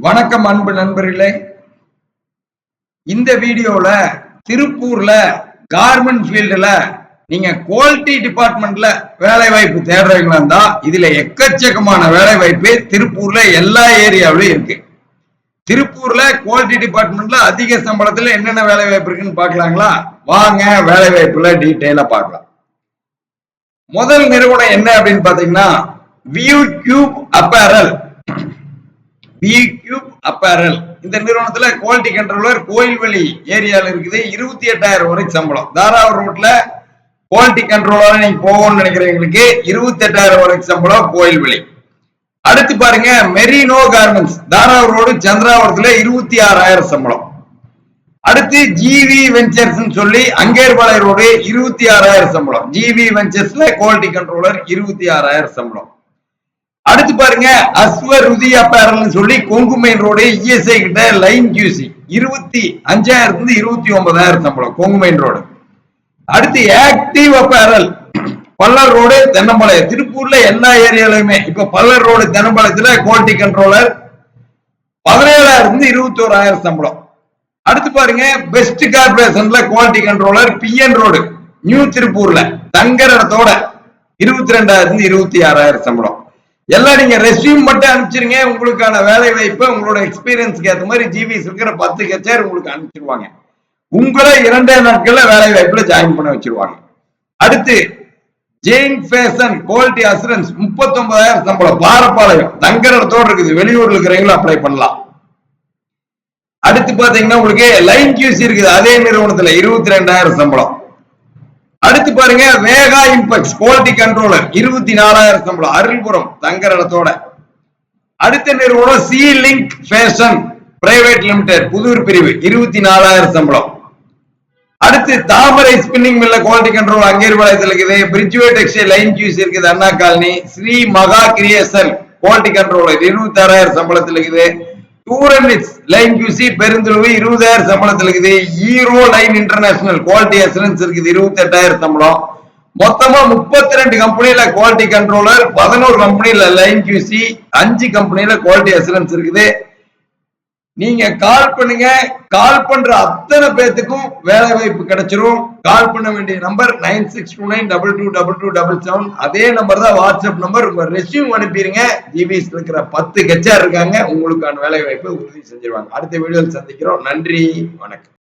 வணக்கம் அன்பு நண்பர்களே. இந்த வீடியோல திருப்பூர்ல கார்மெண்ட் ஃபீல்டுல நீங்க குவாலிட்டி டிபார்ட்மெண்ட்ல வேலை வாய்ப்பு தேடுறீங்களா இருந்தா இதுல எக்கச்சக்கமான வேலை வாய்ப்பு திருப்பூர்ல எல்லா ஏரியாவிலும் இருக்கு. திருப்பூர்ல குவாலிட்டி டிபார்ட்மெண்ட்ல அதிக சம்பளத்துல என்னென்ன வேலை வாய்ப்பு இருக்குன்னு பாக்கலாங்களா? வாங்க வேலை வாய்ப்புல டீட்டெயிலா பார்க்கலாம். முதல் நிறுவனம் என்ன அப்படின்னு பாத்தீங்கன்னா வியூ கியூப் அப்பேரல். அப்பேரல் இந்த நிறுவனத்துல குவாலிட்டி கண்ட்ரோலர் கோயில்வெளி ஏரியால இருக்குது. 28,000 வரைக்கும் சம்பளம். தாராவூர் ரோட்ல குவாலிட்டி கண்ட்ரோலர் நீங்க போகணும்னு நினைக்கிறவங்களுக்கு 28,000 வரைக்கும் சம்பளம் கோயில்வெளி. அடுத்து பாருங்க மெரினோ கார்மெண்ட்ஸ் தாராவூர் ரோடு சந்திராவரத்துல 26,000 சம்பளம். அடுத்து ஜிவி வெஞ்சர்ஸ் சொல்லி அங்கேர்பாளையம் ரோடு 26,000 சம்பளம். ஜிவி வெஞ்சர்ஸ்ல குவாலிட்டி கண்ட்ரோலர் 26,000 சம்பளம். அடுத்து பாருங்க அஸ்வருதி அப்பேரல் சொல்லி கொங்கு மெயின் ரோடு இஎஸ்ஐ கிட்ட லைன் கியூசி 25,000 29,000 சம்பளம் கொங்கு மெயின் ரோடு. அடுத்து active apparel Pallar road Thennampalayam. திருப்பூர்ல எல்லா ஏரியாலுமே இப்ப பல்லர் ரோடு தென்னம்பாளையத்துல குவாலிட்டி கண்ட்ரோலர் 17,000 21,000 சம்பளம். அடுத்து பாருங்க பெஸ்ட் கார்பரேஷன்ல quality controller PN road new திருப்பூர்ல தங்கர் இடத்தோட 22,000 26,000 சம்பளம். எல்லாம் நீங்க ரெஸ்யூம் மட்டும் அனுப்பிச்சிருங்க. உங்களுக்கான வேலை வாய்ப்பு உங்களோட எக்ஸ்பீரியன்ஸ்க்கு ஏற்ற மாதிரி ஜிபிஎஸ் இருக்கிற 10 ஹெச்ஆர் உங்களுக்கு அனுப்பிச்சிருவாங்க. உங்களை 2 நாட்கள்ல வேலை வாய்ப்புல ஜாயின் பண்ண வச்சிருவாங்க. அடுத்து ஜெயின் ஃபேஷன் குவாலிட்டி அசூரன்ஸ் 39,000 சம்பளம். பாரப்பாளையம் தங்கரத்தோடு இருக்குது. வெளியூர்ல இருக்கிறவங்களும் அப்ளை பண்ணலாம். அடுத்து பாத்தீங்கன்னா உங்களுக்கு லைன் கியூசி இருக்குது. அதே நிறுவனத்துல 22,000 சம்பளம். அடுத்து பாருங்க வேகா இம்பெக்ஸ் குவாலிட்டி கண்ட்ரோலர் 24,000 சம்பளம். அருள்புரம் தங்கரத்தோட. அடுத்த நிறுவனம் C link fashion private limited Puthur பிரிவு 24,000 சம்பளம். அடுத்து தாமரை ஸ்பின்னிங் மில்ல குவாலிட்டி கண்ட்ரோல் அங்கேர்பாளையத்தில் இருக்குது. பிரிட்ஜ்வே டெக்ஸ்டைல் லைன் கியூஸ் இருக்குது அண்ணா காலனி. ஸ்ரீ மகா கிரியேஷன் குவாலிட்டி கண்ட்ரோலர் 26,000 சம்பளத்தில் இருக்குது. டூரனிட்ஸ் லைன் கியூசி பெருந்துளவு 20,000 சம்பளத்தில் இருக்குது. ஈரோ லைன் இன்டர்நேஷனல் குவாலிட்டி அசூரன்ஸ் இருக்குது 28,000 சம்பளம். மொத்தமா 32 கம்பெனில குவாலிட்டி கண்ட்ரோலர், 11 கம்பெனில லைன் கியூசி, 5 கம்பெனில குவாலிட்டி அசூரன்ஸ் இருக்குது. நீங்க கால் பண்ணுங்க. கால் பண்ற அத்தனை பேத்துக்கும் வேலை வாய்ப்பு கிடைச்சிரும். கால் பண்ண வேண்டிய நம்பர் 9629222277. அதே நம்பர் தான் வாட்ஸ்அப் நம்பர். உங்க ரெஸ்யூம் அனுப்பிடுங்க. ஜிபிஎஸ் இருக்கிற 10 ஹெச்ஆர் இருக்காங்க. உங்களுக்கான வேலை வாய்ப்பை உறுதி செஞ்சிருவாங்க. அடுத்த வீடியோவில் சந்திக்கிறோம். நன்றி, வணக்கம்.